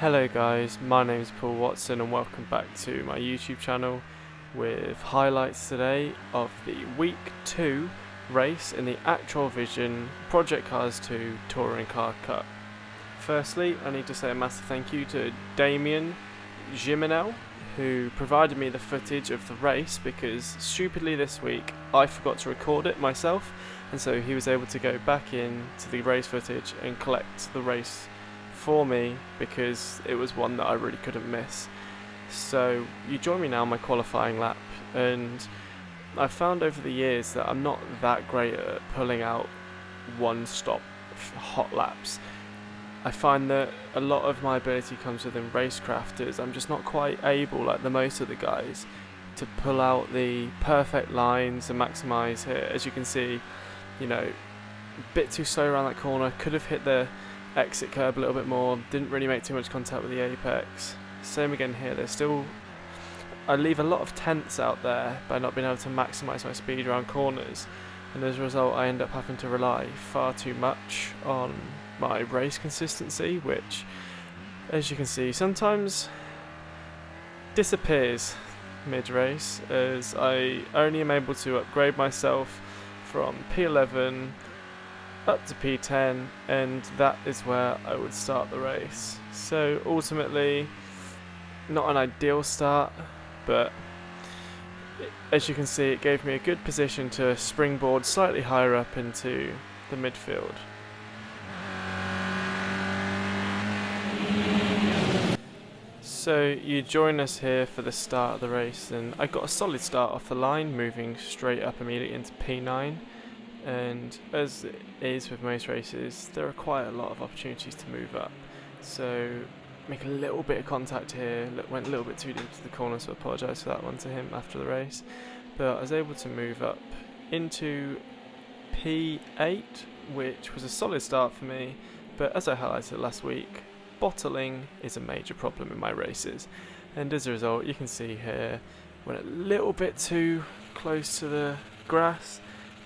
Hello guys, my name is Paul Watson and welcome back to my YouTube channel with highlights today of the Week 2 race in the Actrollvision Project Cars 2 Touring Car Cup. Firstly, I need to say a massive thank you to jimminel, who provided me the footage of the race because stupidly this week I forgot to record it myself, and so he was able to go back in to the race footage and collect the race for me because it was one that I really couldn't miss. So you join me now on my qualifying lap, and I've found over the years that I'm not that great at pulling out one stop hot laps. I find that a lot of my ability comes within racecraft, as I'm just not quite able, like the most of the guys, to pull out the perfect lines and maximise here. As you can see, you know, a bit too slow around that corner, could have hit the exit curb a little bit more, didn't really make too much contact with the apex. Same again here, I leave a lot of tenths out there by not being able to maximise my speed around corners, and as a result I end up having to rely far too much on my race consistency, which, as you can see, sometimes disappears mid-race, as I only am able to upgrade myself from P11 up to P10, and that is where I would start the race. So ultimately, not an ideal start, but as you can see, it gave me a good position to springboard slightly higher up into the midfield. So you join us here for the start of the race, and I got a solid start off the line, moving straight up immediately into P9. And as it is with most races, there are quite a lot of opportunities to move up. So make a little bit of contact here, went a little bit too deep to the corner, so I apologise for that one to him after the race. But I was able to move up into P8, which was a solid start for me. But as I highlighted last week, bottling is a major problem in my races. And as a result, you can see here, went a little bit too close to the grass,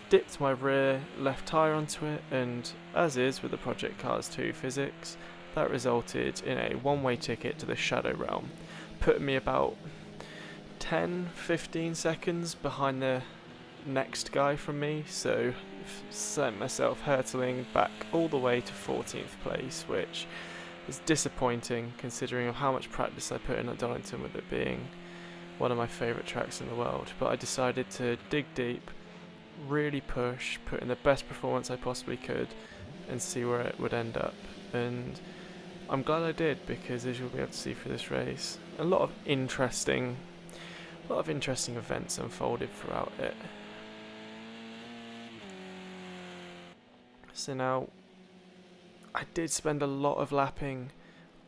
dipped my rear left tyre onto it, and as is with the Project Cars 2 physics, that resulted in a one-way ticket to the Shadow Realm, putting me about 10-15 seconds behind the next guy from me, so sent myself hurtling back all the way to 14th place, which is disappointing considering of how much practice I put in at Donington with it being one of my favourite tracks in the world. But I decided to dig deep, really push, put in the best performance I possibly could, and see where it would end up. And I'm glad I did, because as you'll be able to see through this race, a lot of interesting events unfolded throughout it. So now, I did spend a lot of lapping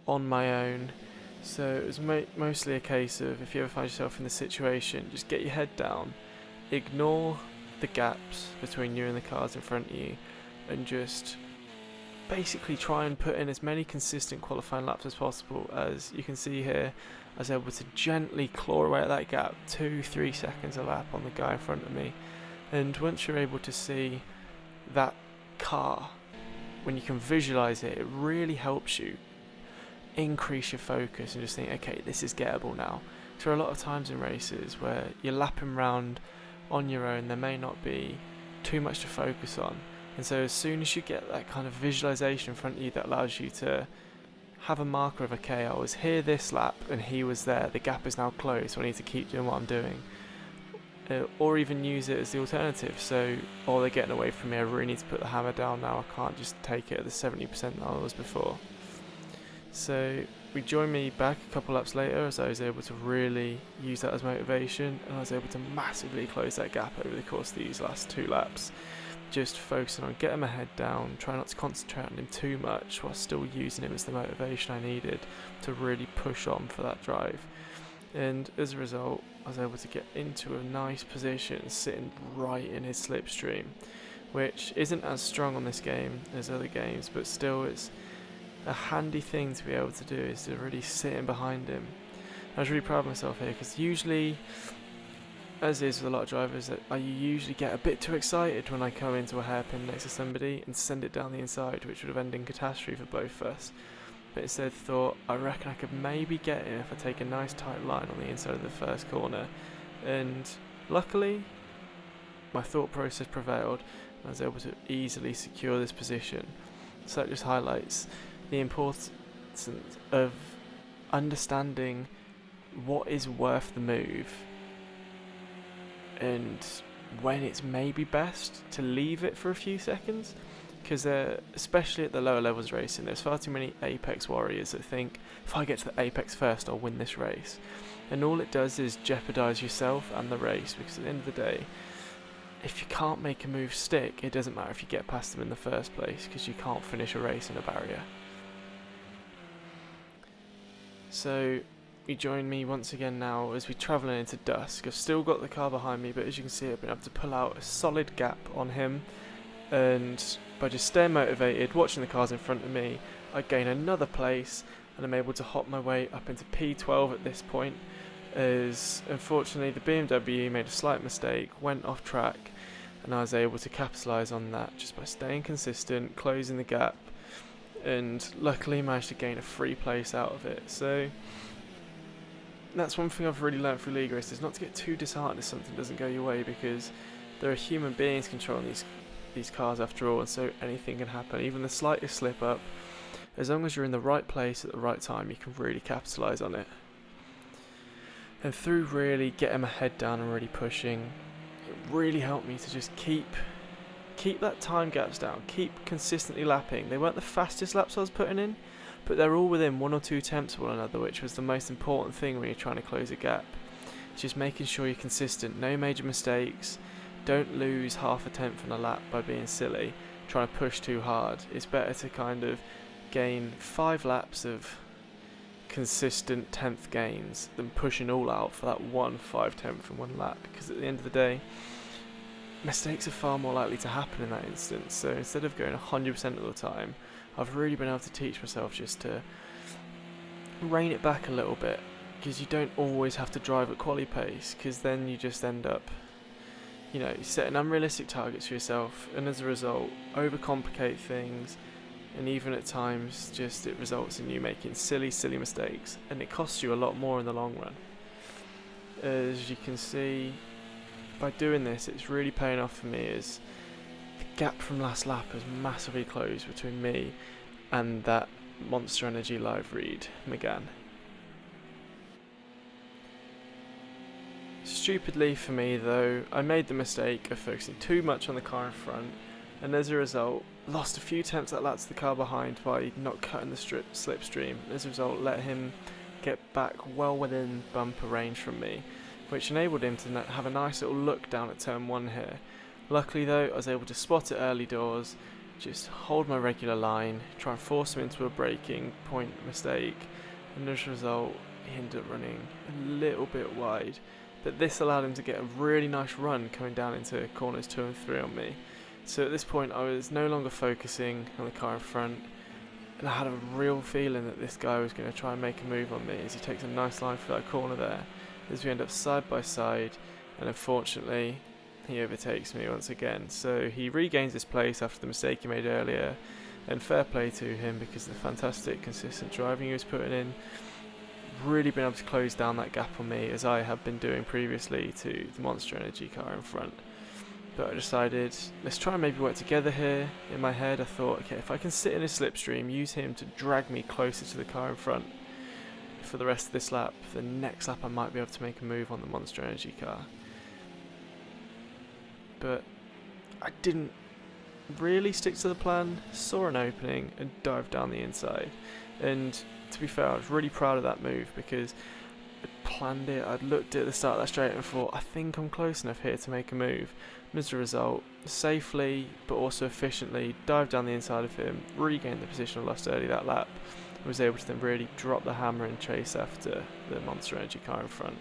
on my own, so it was mostly a case of, if you ever find yourself in this situation, just get your head down, ignore the gaps between you and the cars in front of you, and just basically try and put in as many consistent qualifying laps as possible. As you can see here, I was able to gently claw away at that gap, 2-3 seconds a lap on the guy in front of me. And once you're able to see that car, when you can visualize it, it really helps you increase your focus and just think, okay, this is gettable now. There are a lot of times in races where you're lapping around on your own, there may not be too much to focus on, and so as soon as you get that kind of visualization in front of you that allows you to have a marker of, okay, I was here this lap and he was there, the gap is now closed, so I need to keep doing what I'm doing, or even use it as the alternative. So, oh, they're getting away from me, I really need to put the hammer down now, I can't just take it at the 70% that I was before. So we joined me back a couple laps later, as I was able to really use that as motivation, and I was able to massively close that gap over the course of these last 2 laps, just focusing on getting my head down, trying not to concentrate on him too much while still using him as the motivation I needed to really push on for that drive. And as a result, I was able to get into a nice position sitting right in his slipstream, which isn't as strong on this game as other games, but still it's a handy thing to be able to do, is to really sit in behind him. I was really proud of myself here, because usually, as is with a lot of drivers, I usually get a bit too excited when I come into a hairpin next to somebody and send it down the inside, which would have ended in catastrophe for both of us. but instead thought, I reckon I could maybe get in if I take a nice tight line on the inside of the first corner. And luckily, my thought process prevailed, and I was able to easily secure this position. So that just highlights the importance of understanding what is worth the move and when it's maybe best to leave it for a few seconds, because especially at the lower levels of racing, there's far too many apex warriors that think, if I get to the apex first, I'll win this race. And all it does is jeopardize yourself and the race, because at the end of the day, if you can't make a move stick, it doesn't matter if you get past them in the first place, because you can't finish a race in a barrier. So you join me once again now as we travel into dusk. I've still got the car behind me, but as you can see, I've been able to pull out a solid gap on him, and by just staying motivated, watching the cars in front of me, I gain another place, and I'm able to hop my way up into P12 at this point, as unfortunately the BMW made a slight mistake, went off track, and I was able to capitalise on that just by staying consistent, closing the gap, and luckily managed to gain a free place out of it. So that's one thing I've really learned through League Race, is not to get too disheartened if something doesn't go your way, because there are human beings controlling these cars after all, and so anything can happen, even the slightest slip up. As long as you're in the right place at the right time, you can really capitalise on it. And through really getting my head down and really pushing, it really helped me to just keep that time gaps down, keep consistently lapping. They weren't the fastest laps I was putting in, but they're all within 1 or 2 tenths of one another, which was the most important thing when you're trying to close a gap. Just making sure you're consistent, no major mistakes, don't lose half a tenth on a lap by being silly, trying to push too hard. It's better to kind of gain 5 laps of consistent 10th gains than pushing all out for that 1/5/10 in one lap, because at the end of the day, mistakes are far more likely to happen in that instance. So instead of going 100% of the time, I've really been able to teach myself just to rein it back a little bit, because you don't always have to drive at quali pace, because then you just end up, setting unrealistic targets for yourself, and as a result, overcomplicate things, and even at times just it results in you making silly mistakes, and it costs you a lot more in the long run. As you can see, by doing this, it's really paying off for me, as the gap from last lap has massively closed between me and that Monster Energy live read McGann. Stupidly for me though, I made the mistake of focusing too much on the car in front, and as a result lost a few tenths that lap to the car behind by not cutting the slipstream. As a result, let him get back well within bumper range from me, which enabled him to have a nice little look down at turn 1 here. Luckily though, I was able to spot it early doors, just hold my regular line, try and force him into a braking point mistake, and as a result he ended up running a little bit wide, but this allowed him to get a really nice run coming down into corners 2 and 3 on me. So at this point I was no longer focusing on the car in front, and I had a real feeling that this guy was going to try and make a move on me, as he takes a nice line for that corner there, as we end up side by side, and unfortunately he overtakes me once again. So he regains his place after the mistake he made earlier, and fair play to him, because the fantastic consistent driving he was putting in really been able to close down that gap on me, as I have been doing previously to the Monster Energy car in front. But I decided, let's try and maybe work together here. In my head I thought, okay, if I can sit in his slipstream, use him to drag me closer to the car in front for the rest of this lap, the next lap I might be able to make a move on the Monster Energy car. But I didn't really stick to the plan, saw an opening and dived down the inside. And to be fair, I was really proud of that move, because I'd planned it, I'd looked at the start of that straight and thought, I think I'm close enough here to make a move. And as a result, safely but also efficiently dived down the inside of him, regained the position I lost early that lap, and was able to then really drop the hammer and chase after the Monster Energy car in front.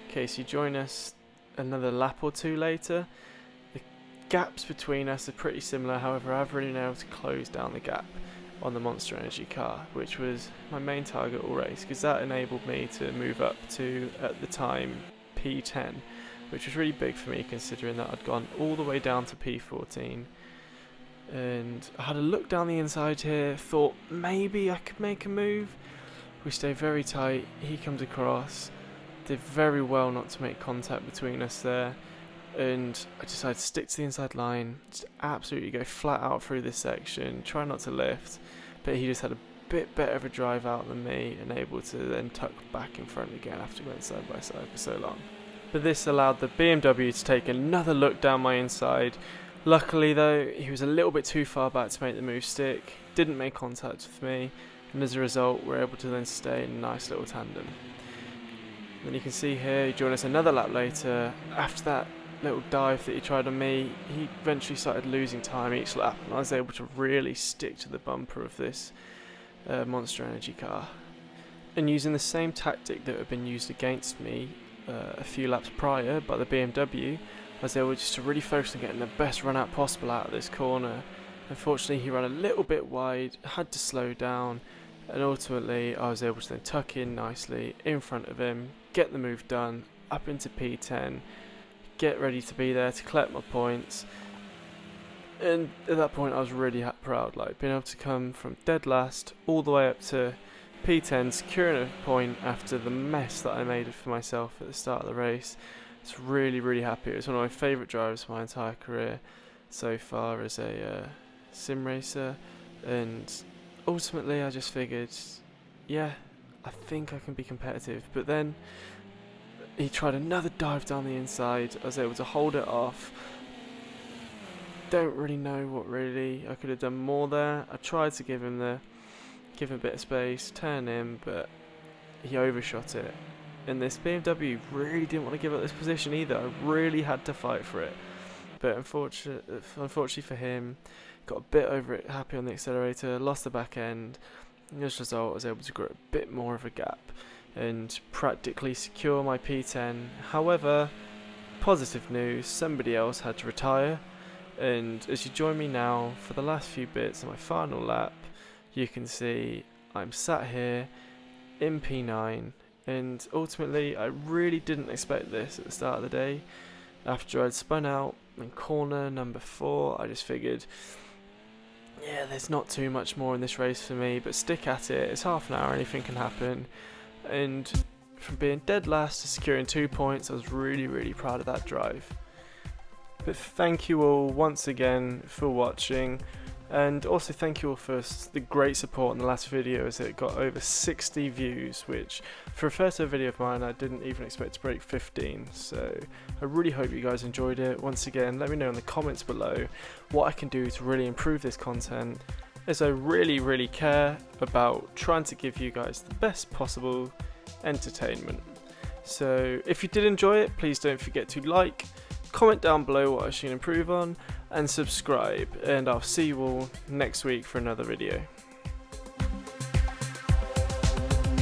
Okay, so you join us another lap or 2 later. The gaps between us are pretty similar, however I've really been able to close down the gap on the Monster Energy car, which was my main target all race, because that enabled me to move up to, at the time, P10, which was really big for me, considering that I'd gone all the way down to P14, and I had a look down the inside here, thought maybe I could make a move. We stay very tight, he comes across, did very well not to make contact between us there, and I decided to stick to the inside line, just absolutely go flat out through this section, try not to lift, but he just had a bit better of a drive out than me and able to then tuck back in front again after going side by side for so long. But this allowed the BMW to take another look down my inside. Luckily though, he was a little bit too far back to make the move stick, didn't make contact with me, and as a result we're able to then stay in a nice little tandem. Then you can see here, he joined us another lap later. After that little dive that he tried on me, he eventually started losing time each lap, and I was able to really stick to the bumper of this Monster Energy car. And using the same tactic that had been used against me a few laps prior by the BMW, I was able just to really focus on getting the best run out possible out of this corner. Unfortunately he ran a little bit wide, had to slow down, and ultimately I was able to then tuck in nicely in front of him, get the move done, up into P10, get ready to be there to collect my points. And at that point I was really proud, like being able to come from dead last all the way up to P10, securing a point after the mess that I made for myself at the start of the race. It's really happy. It was one of my favourite drives of my entire career so far as a sim racer, and ultimately I just figured, yeah, I think I can be competitive. But then he tried another dive down the inside. I was able to hold it off. Don't really know what really I could have done more there. I tried to give him a bit of space, turn in, but he overshot it. And this BMW really didn't want to give up this position either. I really had to fight for it. But unfortunately for him, got a bit over it, happy on the accelerator, lost the back end. And as a result, I was able to grow a bit more of a gap and practically secure my P10. However, positive news, somebody else had to retire. And as you join me now for the last few bits of my final lap, you can see I'm sat here in P9, and ultimately I really didn't expect this at the start of the day. After I'd spun out in corner number 4, I just figured, yeah, there's not too much more in this race for me, but stick at it, it's half an hour, anything can happen. And from being dead last to securing 2 points, I was really proud of that drive. But thank you all once again for watching. And also thank you all for the great support in the last video, as it got over 60 views, which for a first ever video of mine I didn't even expect to break 15. So I really hope you guys enjoyed it. Once again, let me know in the comments below what I can do to really improve this content, as I really care about trying to give you guys the best possible entertainment. So if you did enjoy it, please don't forget to like, comment down below what I should improve on, and subscribe, and I'll see you all next week for another video.